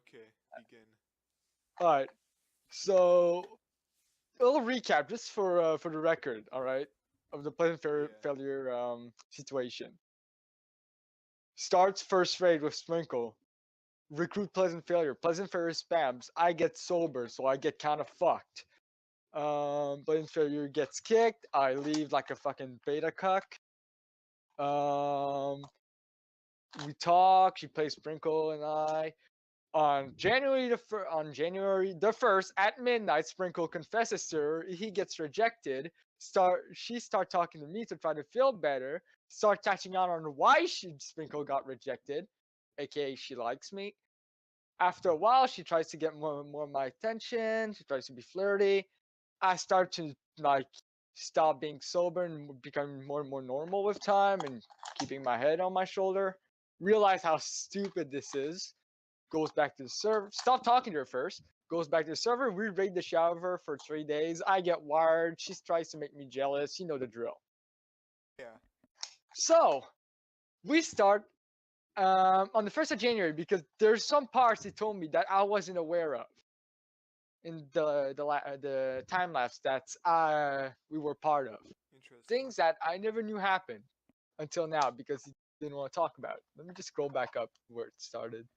Okay, begin. All right. So a little recap, just for the record. All right, of the Pleasant Failure situation. Starts first raid with Sprinkle. Recruit Pleasant Failure. Pleasant Failure spams. I get sober, so I get kind of fucked. Pleasant Failure gets kicked. I leave like a fucking beta cuck. We talk. She plays Sprinkle and I. On January the 1st at midnight, Sprinkle confesses to her. He gets rejected. She start talking to me to try to feel better. Start touching on why Sprinkle got rejected, aka she likes me. After a while, she tries to get more and more of my attention. She tries to be flirty. I start to like stop being sober and become more and more normal with time and keeping my head on my shoulder. Realize how stupid this is. Goes back to the server. Stop talking to her first. Goes back to the server. We raid the shower for 3 days. I get wired. She tries to make me jealous. You know the drill. Yeah. So we start on the 1st of January because there's some parts he told me that I wasn't aware of in the time lapse that we were part of. Interesting. Things that I never knew happened until now because he didn't want to talk about it. Let me just scroll back up where it started.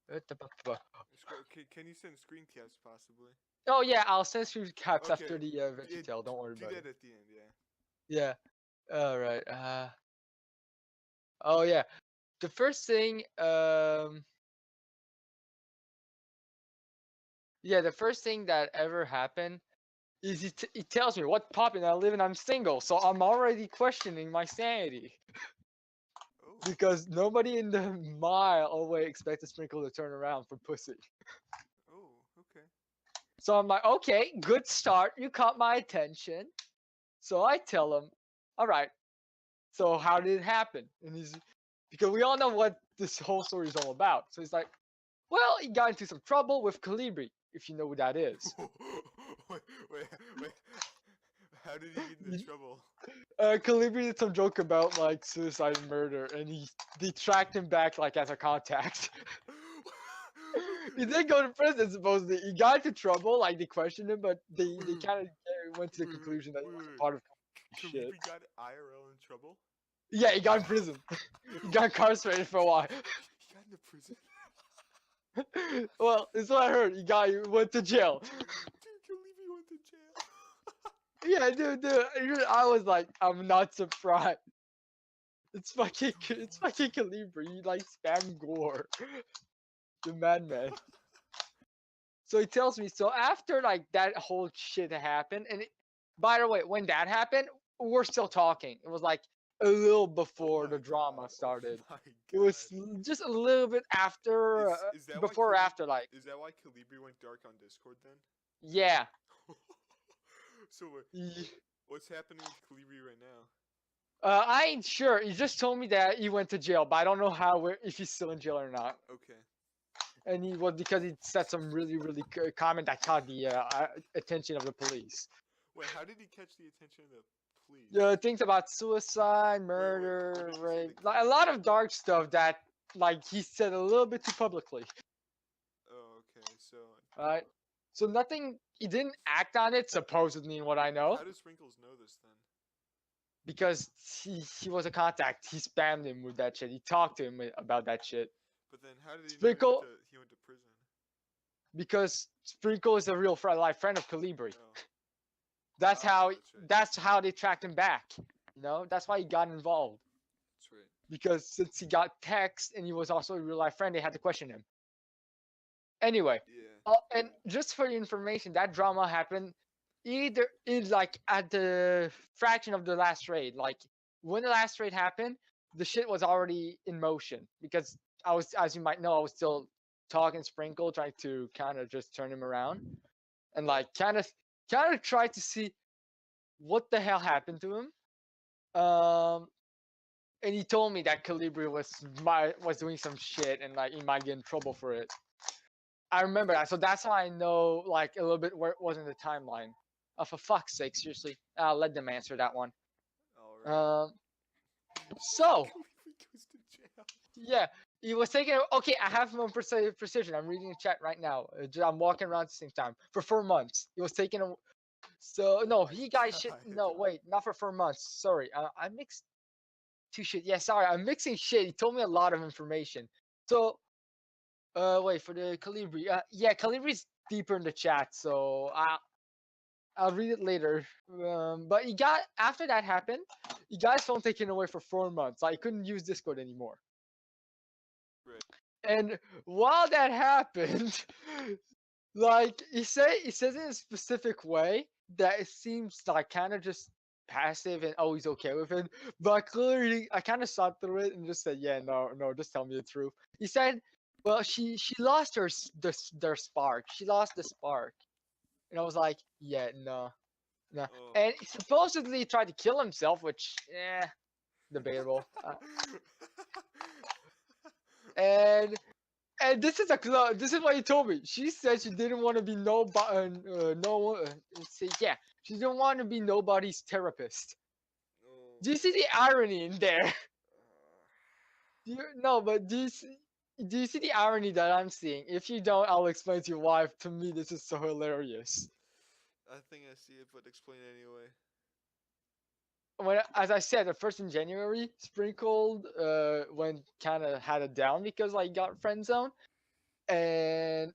Can you send screen caps possibly? Oh yeah, I'll send screen caps Okay. after the VeggieTale. Don't worry about it. Do that at the end, yeah. Yeah. All right. Oh yeah. The first thing. Yeah, the first thing that ever happened is he tells me what poppin'. I live and I'm single, so I'm already questioning my sanity. Oh. Because nobody in the mile away expected Sprinkle to turn around for pussy. Oh, okay. So I'm like, okay, good start. You caught my attention. So I tell him, all right. So how did it happen? And he's because we all know what this whole story is all about. So he's like, well, he got into some trouble with Calibri, if you know who that is. wait. How did he get into trouble? Calibri did some joke about like suicide and murder, and they tracked him back like as a contact. He did go to prison supposedly. He got into trouble, like they questioned him, but they kind of went to the conclusion that he wasn't part of shit. Calibri got IRL in trouble? Yeah, he got in prison. He got incarcerated for a while. He got into prison? Well, it's what I heard. He went to jail. Dude, Calibri went to jail. Yeah, dude. I was like, I'm not surprised. It's fucking Calibri. He like spam gore. The madman. So he tells me. So after like that whole shit happened, and by the way, when that happened, we're still talking. It was like a little before the drama started. It was just a little bit after, before or after, like. Is that why Calibri went dark on Discord then? Yeah. So what's happening with Calibri right now? I ain't sure. He just told me that he went to jail, but I don't know if he's still in jail or not. Okay. And he was because he said some really comment that caught the attention of the police. Wait, how did he catch the attention of the police? Yeah, things about suicide, murder, rape, like a lot of dark stuff that like he said a little bit too publicly. Oh, okay. So. Alright. So nothing. He didn't act on it, supposedly, in what I know. How does Sprinkles know this then? Because he was a contact. He spammed him with that shit. He talked to him about that shit. But then how did he Sprinkle, know he went to prison? Because Sprinkle is a real life friend of Calibri. Oh. That's how. That's right. That's how they tracked him back. You know. That's why he got involved. That's right. Because since he got text and he was also a real life friend, they had to question him. Anyway. Yeah. And just for your information, that drama happened either in like at the fraction of the last raid. Like when the last raid happened, the shit was already in motion because I was, as you might know, I was still talking Sprinkle, trying to kind of just turn him around, and like kind of try to see what the hell happened to him. And he told me that Calibri was doing some shit and like he might get in trouble for it. I remember that, so that's how I know like a little bit where it was in the timeline. For fuck's sake, seriously, I'll let them answer that one. All right. So Calibri goes to jail. yeah, He was taking. Okay, I have more precision. I'm reading the chat right now. I'm walking around at the same time for 4 months. He was taking. So no, my he got shit. God. No, wait, not for 4 months. Sorry, I mixed two shit. Yeah, sorry, I'm mixing shit. He told me a lot of information. So, wait for the Calibri. Yeah, Calibri's deeper in the chat, so I'll read it later. But he got after that happened, he got his phone taken away for 4 months. I couldn't use Discord anymore. Right. And while that happened, like he says it in a specific way that it seems like kind of just passive and oh he's okay with it. But clearly I kind of saw through it and just said, yeah, no, just tell me the truth. He said, well, she lost their spark. She lost the spark. And I was like, yeah, no. No. Oh. And he supposedly tried to kill himself, which debatable. And this is this is what he told me. She said she didn't want to be yeah, she didn't want to be nobody's therapist. Oh. Do you see the irony in there? Do you see the irony that I'm seeing? If you don't, I'll explain to you why. To me, this is so hilarious. I think I see it, but explain anyway. When, as I said, the first in January, Sprinkled went kind of had it down because like got friend zone, and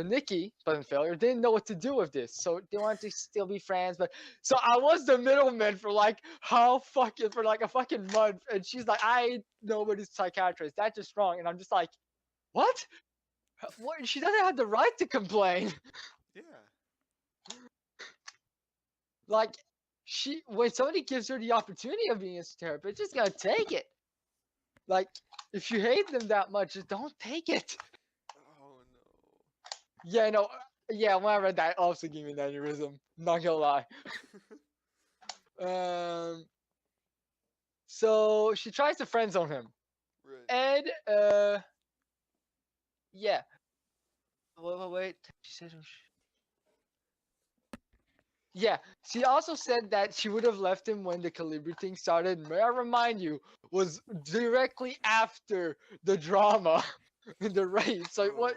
Nikki, Pleasant Failure, didn't know what to do with this, so they wanted to still be friends. But so I was the middleman for like for like a fucking month, and she's like, I ain't nobody's psychiatrist. That's just wrong, and I'm just like, what? What? She doesn't have the right to complain. Yeah. Like when somebody gives her the opportunity of being a therapist, just gonna take it. Like if you hate them that much, just don't take it. Oh no. Yeah, no, yeah. When I read that, it also gave me an aneurysm. Not gonna lie. So she tries to friend zone him, Right. and yeah. Wait. She said. Yeah, she also said that she would have left him when the Calibri thing started. May I remind you, was directly after the drama in the raid. So it was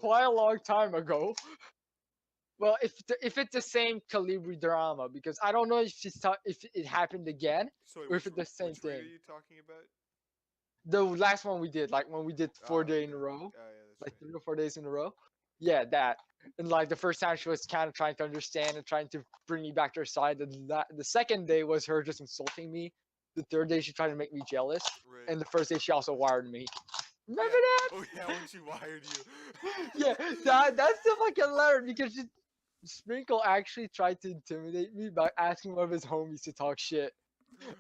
quite a long time ago. Well, if it's the same Calibri drama, because I don't know if if it happened again So or if it's the same which raid thing. are you talking about? The last one we did, like when we did 4 days in a Okay. row, Oh yeah, that's like right. 3 or 4 days in a row. Yeah, that. And like the first time she was kind of trying to understand and trying to bring me back to her side. The second day was her just insulting me. The third day she tried to make me jealous. Right. And the first day she also wired me. Remember Yeah. that? Oh yeah, when she wired you. Yeah, that's the fucking learn because Sprinkle actually tried to intimidate me by asking one of his homies to talk shit.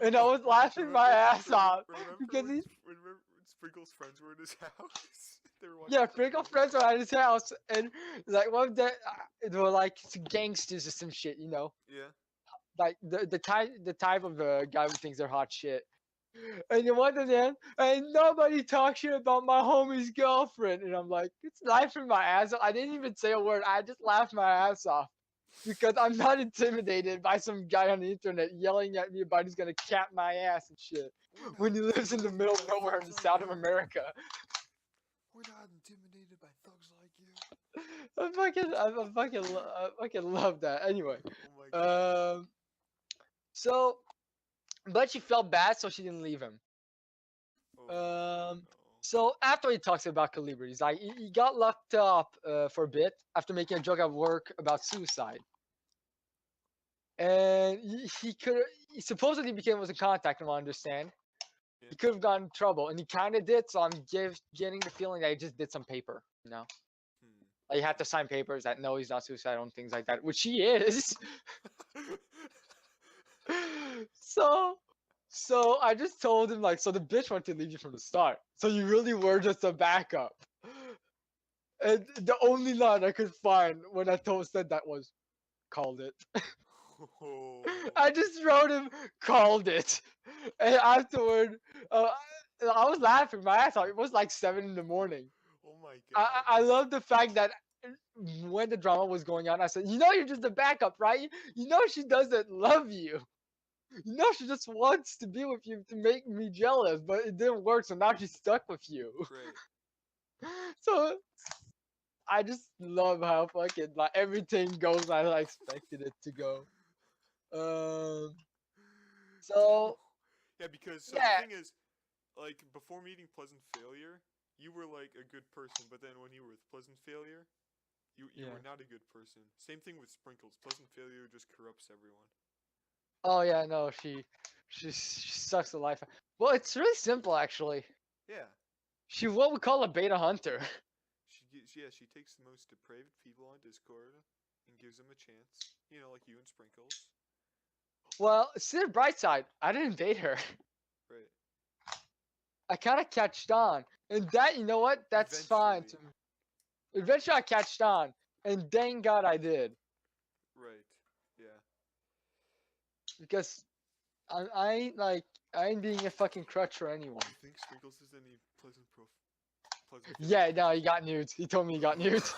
And I was laughing my ass off because Remember when Sprinkle's friends were in his house? They were watching yeah, TV. Sprinkle friends were at his house, and like one of them, they were like gangsters or some shit, you know, Yeah. like the type of guy who thinks they're hot shit. And then one of them, and nobody talks shit about my homie's girlfriend, and I'm like, it's laughing my ass off. I didn't even say a word. I just laughed my ass off because I'm not intimidated by some guy on the internet yelling at me about he's gonna cap my ass and shit when he lives in the middle of nowhere in the south of America. We're not intimidated by thugs like you. I fucking love that. Anyway, Oh my god. so, but she felt bad, so she didn't leave him. Oh Um, no. so after he talks about Calibri, he's like, he got locked up for a bit after making a joke at work about suicide. And he supposedly was in contact, from what I understand. Yeah. He could have gotten in trouble, and he kind of did. So I'm getting the feeling that he just did some paper, you know. Hmm. Like he had to sign papers that no, he's not suicidal and things like that, which he is. so so I just told him like, so the bitch wanted to leave you from the start. So you really were just a backup. And the only line I could find when I said that was, called it. Oh. I just wrote him, called it. And afterward, I was laughing my ass off. It was like 7 in the morning. Oh my god. I love the fact that when the drama was going on, I said, you know, you're just a backup, right? You know, she doesn't love you. No, she just wants to be with you to make me jealous, but it didn't work, so now she's stuck with you. Right. So I just love how fucking like everything goes as I expected it to go. Um. So Yeah, because so the yeah, thing is, like before meeting Pleasant Failure, you were like a good person, but then when you were with Pleasant Failure, you yeah. were not a good person. Same thing with Sprinkles. Pleasant Failure just corrupts everyone. Oh yeah, no, she sucks the life out. Well, it's really simple actually. Yeah. She's what we call a beta hunter. She takes the most depraved people on Discord and gives them a chance. You know, like you and Sprinkles. Well, see the bright side. I didn't date her. Right. I kind of catched on, and that you know what? That's fine Eventually. to me. Eventually, I catched on, and thank God I did Right. Yeah. because I ain't like I ain't being a fucking crutch for anyone. Do you think Sprinkles is any Pleasant Failure Yeah, no, he pictures? got nudes. He told me he got nudes.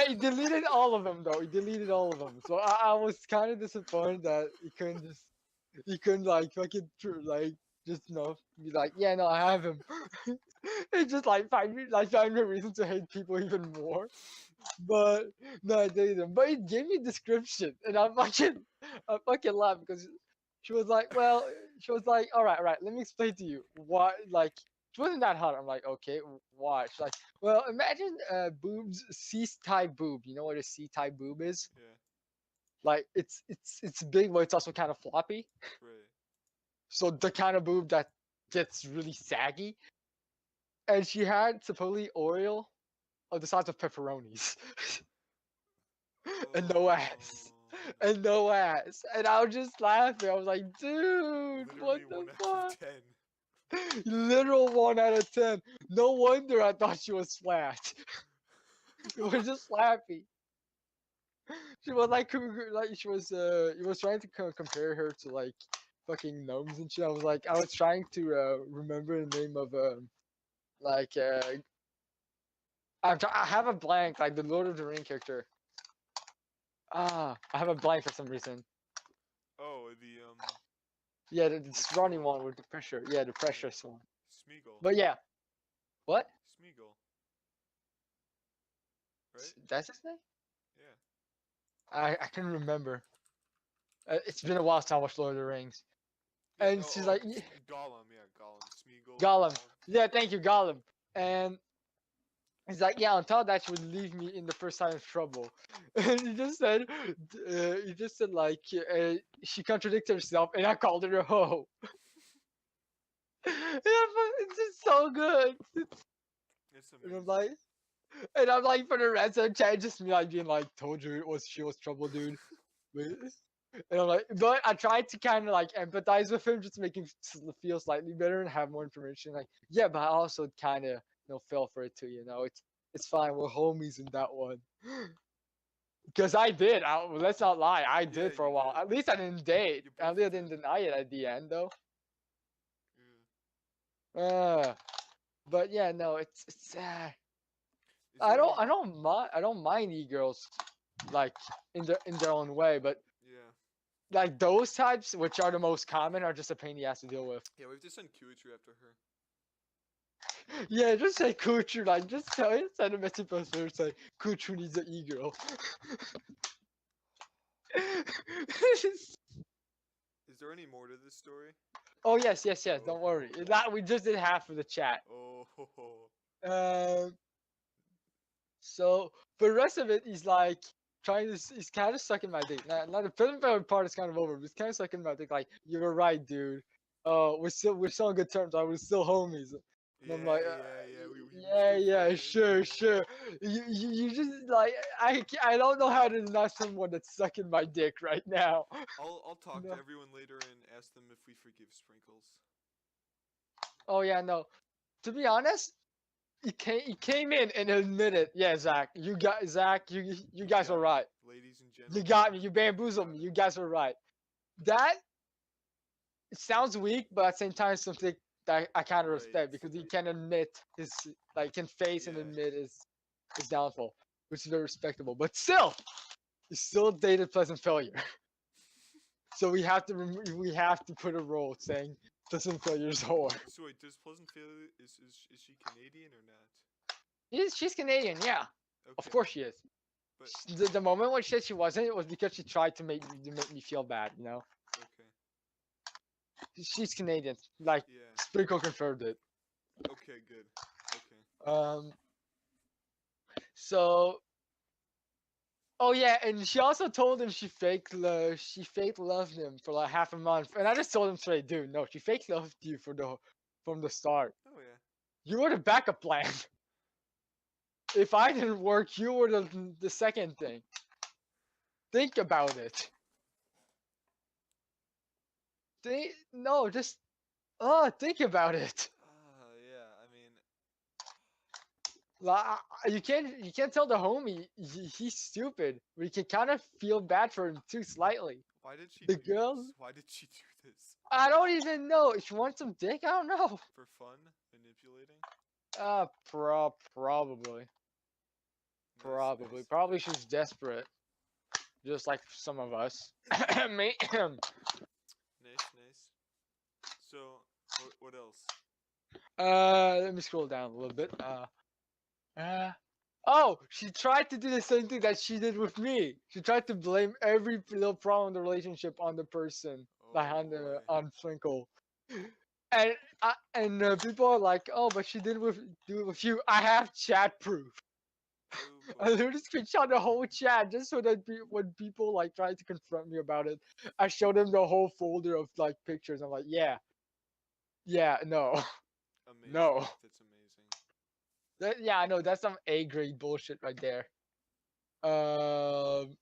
He deleted all of them though. He deleted all of them. So I was kind of disappointed that he couldn't like fucking like just be like, yeah, no, I have him. It just like find me a reason to hate people even more. But no, I deleted him. But he gave me a description, and I fucking laughed because she was like, well, she was like, all right, let me explain to you why like. She wasn't that hot. I'm like, okay, why? She's like, well, imagine boobs, C-type boob. You know what a C-type boob is? Yeah. Like, it's big, but it's also kind of floppy. Right. So the kind of boob that gets really saggy. And she had supposedly oil of the size of pepperonis. And no ass. Oh And no. no ass. And I was just laughing. I was like, dude, what Literally the 1 out of fuck? 10. Literal 1 out of 10. No wonder I thought she was flat. It was just slappy. She was like he was trying to compare her to like fucking gnomes and shit. I was trying to remember the name of like I have a blank like the Lord of the Ring character. I have a blank for some reason. Oh, Yeah, the the running troll. one with the pressure. Yeah, the Yeah. precious one. Smeagol. But yeah, what? Smeagol. Right? That's his name? Yeah. I can remember. It's been a while since I watched Lord of the Rings. Yeah. And Oh. she's Oh. like, Gollum. Yeah. Gollum. Smeagol. Gollum. Gollum. Yeah, thank you, Gollum. And he's like, yeah, on top of that, she would leave me in the first sign of trouble. And he just said like, she contradicted herself, and I called her a hoe. Yeah, but it's just so good. It's And I'm amazing. like, for the rest of the chat, just me like being like, told you she was trouble, dude. But- And I'm like, but I tried to kind of like empathize with him, just to make him feel slightly better and have more information. Like, yeah, but I also kind of fell for it too. It's fine. We're homies in that one. Because I did. Let's not lie. I Yeah, did for you a while. did. At least I didn't date. You At both least I did. didn't deny it at the end, though. Yeah. Uh, but yeah, no, it's. Is there any? I don't mind e-girls, like in their own way, but Yeah. like those types, which are the most common, are just a pain in the ass to deal with. Yeah, we have to send Q2 after her. Yeah, just say Kuchu, like send a message post her say Kuchu needs an e-girl. Is there any more to this story? Oh yes. Don't Oh. worry. That we just did half of the chat. Oh. Um. So for the rest of it, he's like he's kind of sucking my dick. Now the preliminary part is kind of over, but he's kind of sucking my dick. Like, you're right, dude. We're still on good terms. I was still homies. And I'm like, Yeah. We were still yeah, friends. sure, Yeah. sure. You just like I don't know how to deny someone that's sucking my dick right now. I'll talk to No. everyone later and ask them if we forgive Sprinkles. Oh yeah, no. To be honest, he came in and admitted, yeah, Zach, you You guys got were me, right. ladies and You gentlemen. got me. You bamboozled me. Got it. You guys were right. That it sounds weak, but at the same time, something that I kind of Right. respect because he can admit can face and Yeah. admit his downfall, which is very respectable. But still, he still dated Pleasant Failure. So we have to we have to put a rule saying Pleasant Failures whore. So wait, does Pleasant Failure is she Canadian or not? She's Canadian, yeah. Of Okay, course she is. but The moment when she said she wasn't, it was because she tried to make me feel bad. You know, okay, she's Canadian. Like yeah, Sprinkle confirmed it. okay, good, okay. Um. So. Oh yeah, and she also told him she fake loved him for like half a month, and I just told him straight, dude, no, she fake loved you from the start. Oh yeah, You were the backup plan. If I didn't work, you were the second thing. Think about it. No, just think about it. yeah. I mean, Like, you can't tell the homie he's stupid, but you can kind of feel bad for him too slightly. why did she The do girl, this? Why did she do this? I don't even know. She wants some dick. I don't know. For fun, manipulating. Probably, Nice, nice, probably she's desperate, just like some of us. Me. nice, nice. So, what else? Let me scroll down a little bit. Oh, she tried to do the same thing that she did with me. She tried to blame every little problem in the relationship on the person, like Oh boy. on Sprinkle. And people are like, oh, but she did do it with you. I have chat proof. Oh I boy. literally screenshot the whole chat just so that when people like tried to confront me about it, I showed them the whole folder of like pictures. I'm like, yeah, no, Amazing. no. That's amazing. Yeah, I know that's some A grade bullshit right there. Um,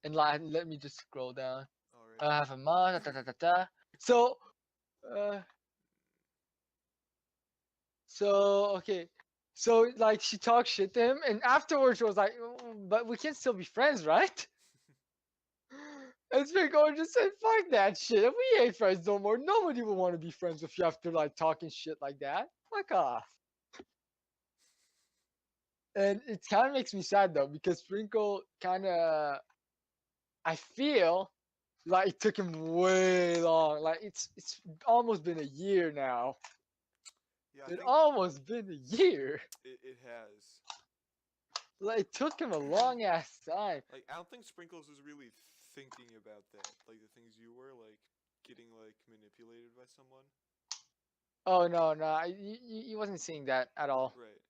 and like, let me just scroll down. I Alrighty. have a mod. Da, da, da, da. So, uh, okay. So like she talked shit to him, and afterwards she was like, "But we can still be friends, right?" And Sprinkle just said, "Fuck that shit. If we ain't friends no more, nobody will want to be friends with you after like talking shit like that. Fuck off." And it kind of makes me sad though because Sprinkle kind of, I feel like it took him way long. Like it's almost been a year now. Yeah, I It think almost been a year. it has. Like it took him a long ass time. Like, I don't think Sprinkles was really thinking about that. Like, the things you were, like, getting, like, manipulated by someone. Oh no, he wasn't seeing that at all. Right.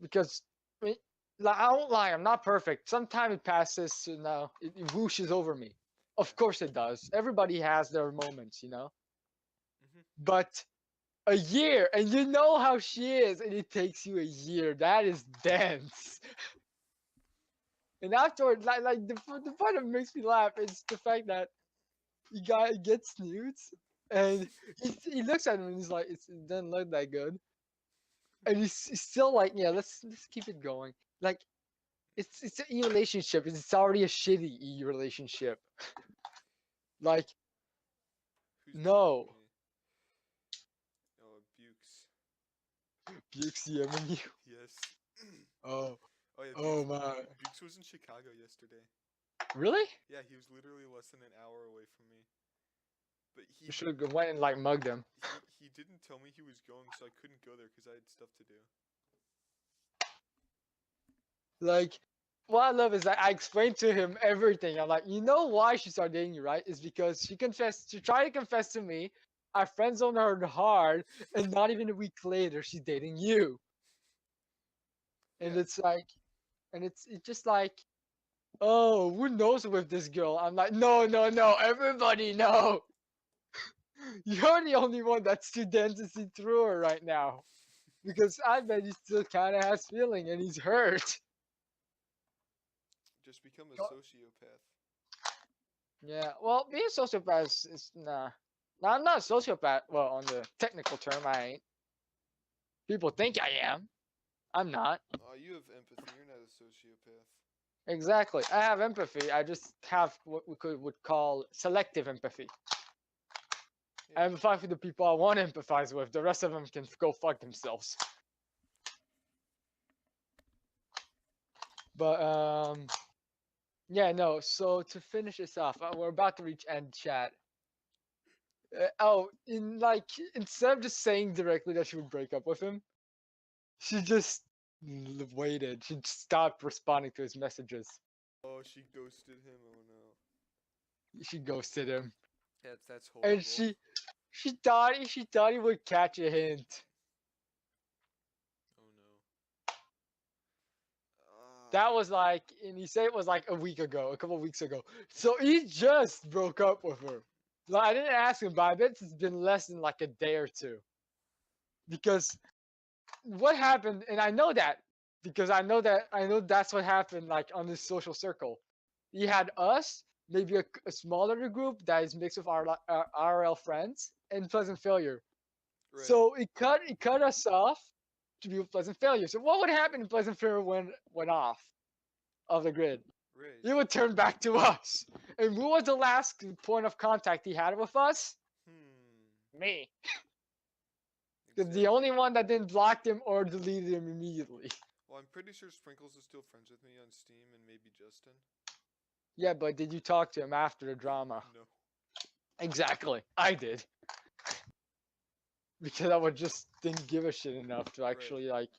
Because I mean, like, I won't lie, I'm not perfect. Sometimes it passes, it whooshes over me. Of Yeah. course it does. Everybody has their moments, you know. Mhm. But a year, and you know how she is, and it takes you a year. That is dense. And afterward, the part that makes me laugh is the fact that he gets nudes, and he looks at him and he's like, it doesn't look that good, and he's still like, yeah, let's keep it going. Like it's an e relationship. It's already a shitty e relationship. Like Who's DMing no, me? Oh, Bukes. Bukes DMing you. Yes. Oh, Oh yeah, oh my, Bukes was in Chicago yesterday. really? Yeah, he was literally less than an hour away from me. But You should have went and like mugged him. he didn't tell me he was going, so I couldn't go there because I had stuff to do. Like, what I love is that I explained to him everything. I'm like, you know why she started dating you, right? Is because she tried to confess to me. I friend zoned her hard, and not even a week later, she's dating you. And Yeah. it's like, and it's just like, oh, who knows with this girl? I'm like, no, no, no, everybody know. You're the only one that's too dense to see through her right now. Because I bet he still kind of has feeling and he's hurt. Just become a sociopath. Yeah, well, being a sociopath is nah. No, I'm not a sociopath. Well, on the technical term, I ain't. People think I am. I'm not. Oh, you have empathy. You're not a sociopath. Exactly. I have empathy. I just have what would call selective empathy. I Yeah. empathize with the people I want to empathize with. The rest of them can go fuck themselves. But Yeah, no. So to finish this off, we're about to reach end chat. Oh, in like instead of just saying directly that she would break up with him, she just waited. She stopped responding to his messages. Oh, she ghosted him. Oh no. She ghosted him, That's and horrible. she thought he would catch a hint. Oh no. That was like, and he said it was like a week ago, a couple of weeks ago. So he just broke up with her. Like, I didn't ask him, but I bet it's been less than like a day or two. Because what happened, and I know that because I know that's what happened like on this social circle. He had us, maybe a smaller group that is mixed with our RL friends, and Pleasant Failure. Right. So it cut us off to be with Pleasant Failure. So what would happen if Pleasant Failure went off of the grid? Right. He would turn back to us. And who was the last point of contact he had with us? Hmm. Me. Because the Exactly. only one that didn't block him or deleted him immediately. Well, I'm pretty sure Sprinkles is still friends with me on Steam, and maybe Justin. Yeah, but did you talk to him after the drama? No. Exactly. I did. Because I would just didn't give a shit enough to Right. actually like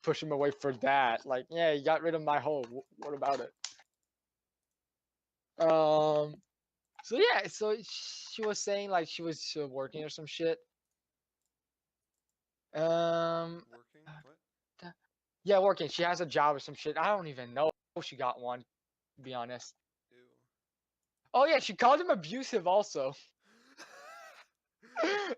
push him away for that. Like, yeah, you got rid of my hoe. What about it? Um. So yeah, so she was saying like she was working or some shit. Working? What? th- yeah, working. She has a job or some shit. I don't even know if she got one, to be honest. Ew. Oh yeah, she called him abusive also.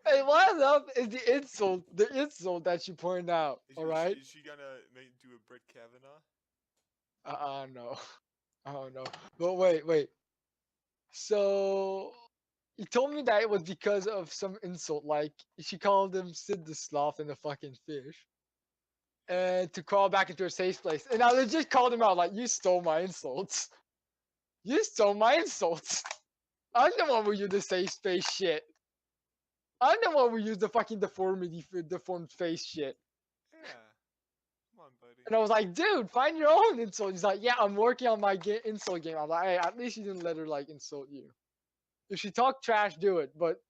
Hey, what I love is the insult that she pointed out. All right. Is she gonna do a Brett Kavanaugh? No. Oh no. But wait. So he told me that it was because of some insult, like she called him Sid the Sloth and the fucking fish, and to crawl back into a safe place. And I legit called him out, like, you stole my insults. You stole my insults. I'm the one who used the safe space shit. I'm the one who used the fucking deformed face shit. Yeah. Come on, buddy. And I was like, dude, find your own insult. He's like, yeah, I'm working on my insult game. I'm like, hey, at least you didn't let her like insult you. If she talked trash, do it. But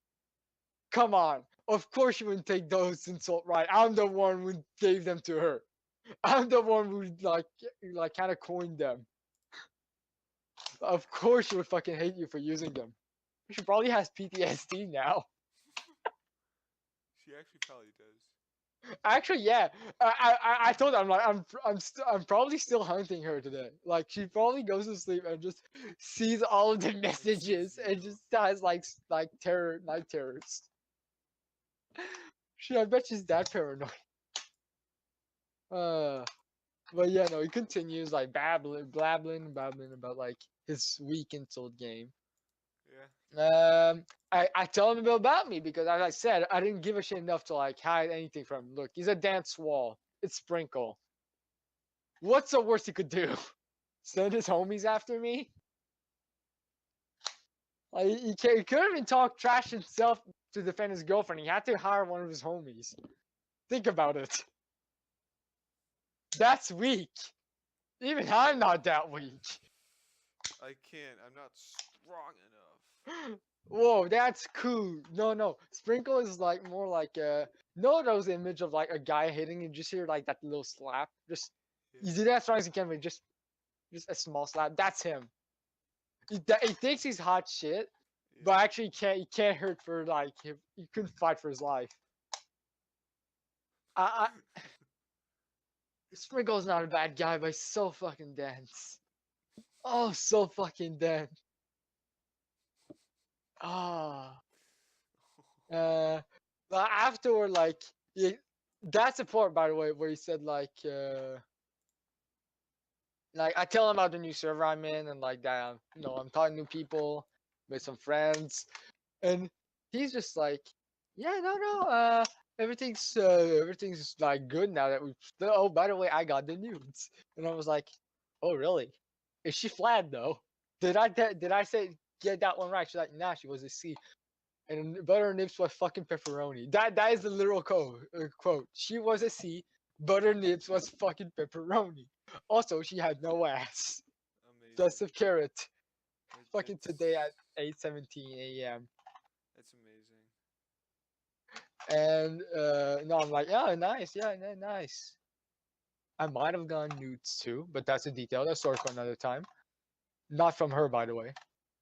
come on. Of course you wouldn't take those insults right. I'm the one who gave them to her. I'm the one who like kind of coined them. Of course she would fucking hate you for using them. She probably has PTSD now. She actually probably does. Actually, yeah. I told her I'm probably still hunting her today. Like she probably goes to sleep and just sees all of the messages you. and just has like night terrors. I bet she's that paranoid. Uh, but yeah, no, he continues like blabbling about like his weak insult game. Yeah. I tell him a bit about me because, as I said, I didn't give a shit enough to like hide anything from him. Look, he's a dance wall. It's Sprinkle. What's the worst he could do? Send his homies after me? Like he couldn't even talk trash himself to defend his girlfriend. He had to hire one of his homies. Think about it. That's weak. Even I'm not that weak. I can't. I'm not strong enough. Whoa, that's cool. No. Sprinkle is like more like know those image of like a guy hitting and just hear like that little slap. Just you do that as strong as you can, but just a small slap. That's him. He thinks he's hot shit, Yeah. but actually he can't hurt for like he couldn't fight for his life. I Sprinkle's not a bad guy, but he's so fucking dense. Oh, so fucking dense. Ah. But afterward, like, that's the part, by the way, where he said like I tell him about the new server I'm in, and like that, I'm talking to new people, with some friends, and he's just like, yeah, no, everything's like good now that we. Oh, by the way, I got the nudes, and I was like, oh really? Is she flat though? Did I say get that one right? She's like, nah, she was a C. And butter nips was fucking pepperoni. That is the literal quote. She was a C. Butter nips was fucking pepperoni. Also, she had no ass. Festive carrot. Fucking That's, today at 8:17 a.m. that's amazing. And no, I'm like, yeah, nice, yeah, nice. I might have gone nudes too, but that's a detail. That's story for another time. Not from her, by the way.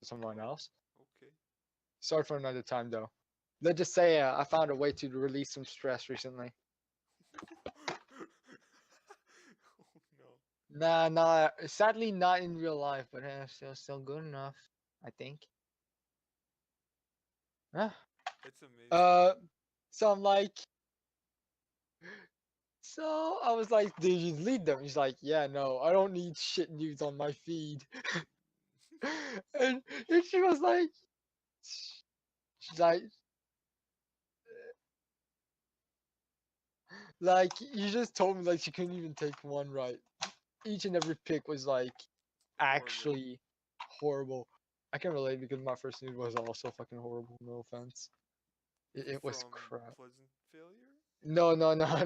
Someone else. Okay. Sorry for another time, though. Let's just say I found a way to release some stress recently. Oh no. Nah. Sadly, not in real life, but still good enough, I think. Huh? That's amazing. So I'm like, so I was like, did you delete them? He's like, yeah, no, I don't need shit news on my feed. and she was like, she's like you just told me like she couldn't even take one right. Each and every pick was like Horrible. actually horrible. I can relate because my first nude was also fucking horrible. No offense. It was From crap. pleasant failure? No.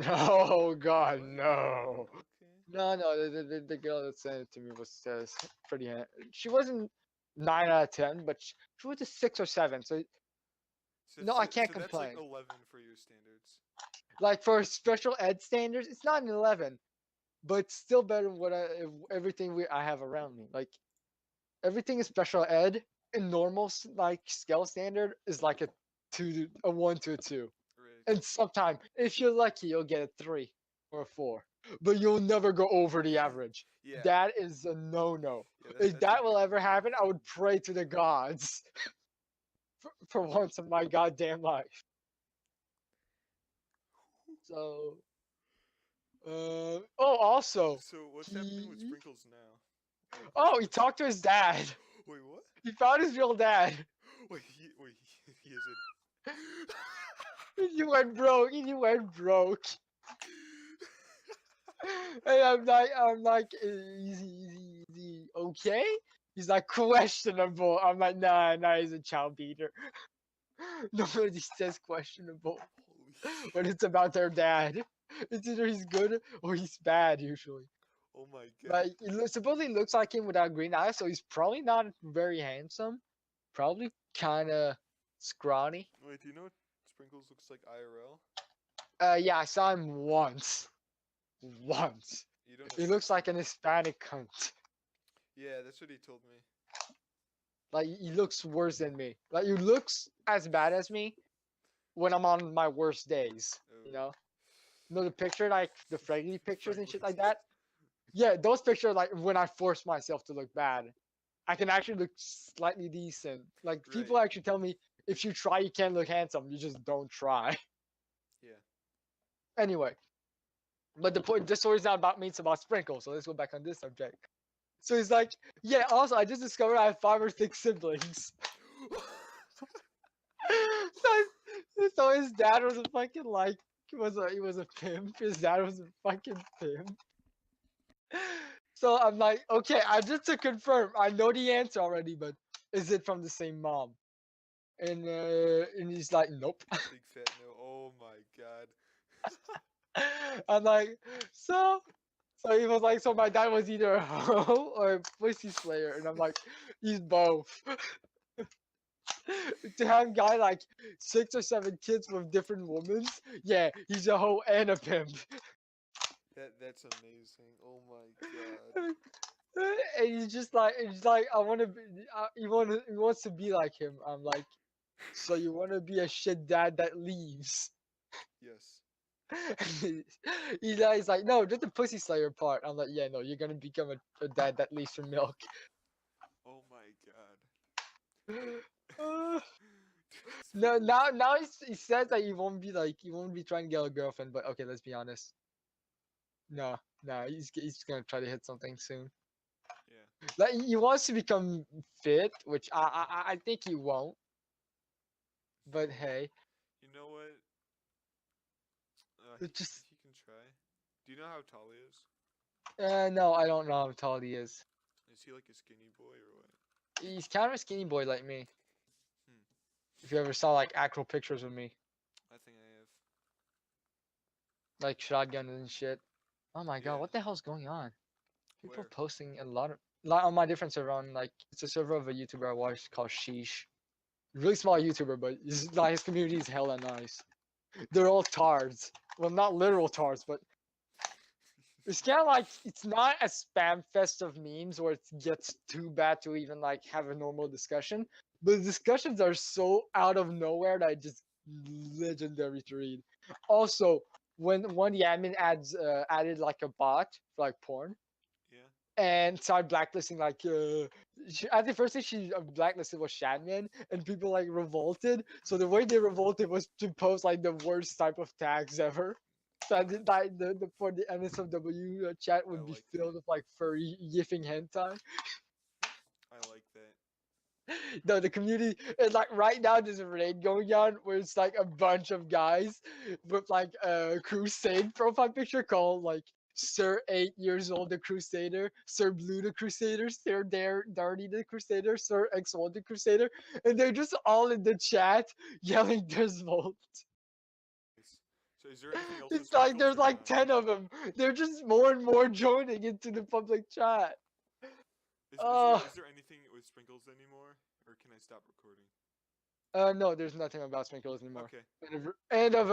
Oh God, What? no. Okay. No. The girl that sent it to me was pretty. She wasn't 9 out of 10, but she was a 6 or 7. So no, I can't So that's like complain. 11 for your standards. Like for special ed standards, it's not an 11, but still better than everything I have around me. Like everything is special ed in normal like scale standard is like a 1 to a 2, Right. and sometimes if you're lucky you'll get a 3 or a 4, but you'll never go over the average. Yeah. That is a no. Yeah, If that's a that will big ever no. happen, I would pray to the gods for once in my goddamn life. So also So what's happening with Sprinkles now? Like, he talked to his dad. wait, what? He found his real dad. Wait, he is a. You went broke. You went broke. And I'm like, is he okay? He's like, questionable. I'm like, nah, he's a child beater. Nobody says questionable Holy when shit. it's about their dad. It's either he's good or he's bad usually. Oh my god. Like, supposedly looks like him without green eyes, so he's probably not very handsome. Probably kind of scrawny. Wait, do you know what Sprinkles looks like IRL? Yeah, I saw him once. Once. You don't know He looks like Sprinkles? an Hispanic cunt. Yeah, that's what he told me. Like he looks worse than me. Like he looks as bad as me when I'm on my worst days. You Oh. know? You know the picture, like the Freggy pictures and shit like Franklin's. that? Yeah, those pictures like when I force myself to look bad. I can actually look slightly decent. Like people Right. actually tell me if you try you can't look handsome, you just don't try. Yeah. Anyway, but the point, this story's not about me, it's about Sprinkle, so let's go back on this subject. So he's like, yeah, also I just discovered I have 5 or 6 siblings. so his dad was a fucking like he was a pimp. His dad was a fucking pimp. So I'm like, okay, I just to confirm, I know the answer already, but is it from the same mom? And he's like, nope. Big fat no. Oh my god. I'm like, so he was like, so my dad was either a hoe or a pussy slayer, and I'm like, he's both. To have a guy like 6 or 7 kids with different women, yeah, he's a hoe and a pimp. That's amazing. Oh my god. And he's like, I want to be, he wants to be like him. I'm like, so you want to be a shit dad that leaves? Yes. He's like, no, just the pussy slayer part. I'm like, yeah, no, you're gonna become a dad that leaves for milk. Oh my god. Uh, no, Sprinkles. now he says that he won't be trying to get a girlfriend. But okay, let's be honest. No, he's gonna try to hit something soon. Yeah. Like he wants to become fit, which I think he won't. But Oh. hey, You know what? it just He can try. Do you know how tall he is? no, I don't know how tall he is. Is he like a skinny boy or what? He's kind of a skinny boy like me. Hmm. If you ever saw like actual pictures of me, I think I have. like shotgun and shit. Oh my god, Yeah. what the hell's going on? People Where? posting a lot of like on my different server, on like it's a server of a YouTuber I watch called Sheesh. Really small YouTuber, but like his community is hella nice. They're all tards. Well, not literal tards, but it's kind of like it's not a spam fest of memes where it gets too bad to even like have a normal discussion. But the discussions are so out of nowhere that it's just legendary to read. Also, when one of the admin added like a bot for like porn Yeah. and started blacklisting I think first thing she blacklisted was Shadman, and people like revolted. So the way they revolted was to post like the worst type of tags ever. So the for the NSFW chat I would be like filled that. with like furry yiffing hentai. I like that. No, the community is like right now there's a raid going on where it's like a bunch of guys with like a crusade profile picture called like Sir 8 years old the Crusader, Sir Blue the Crusader, Sir Darty the Crusader, Sir X1 the Crusader, and they're just all in the chat yelling "There's Volt." Nice. So is there anything else with It's like Sprinkles there's or like no? 10 of them. They're just more and more joining into the public chat. Is there anything with Sprinkles anymore, or can I stop recording? No, there's nothing about Sprinkles anymore. Okay. End of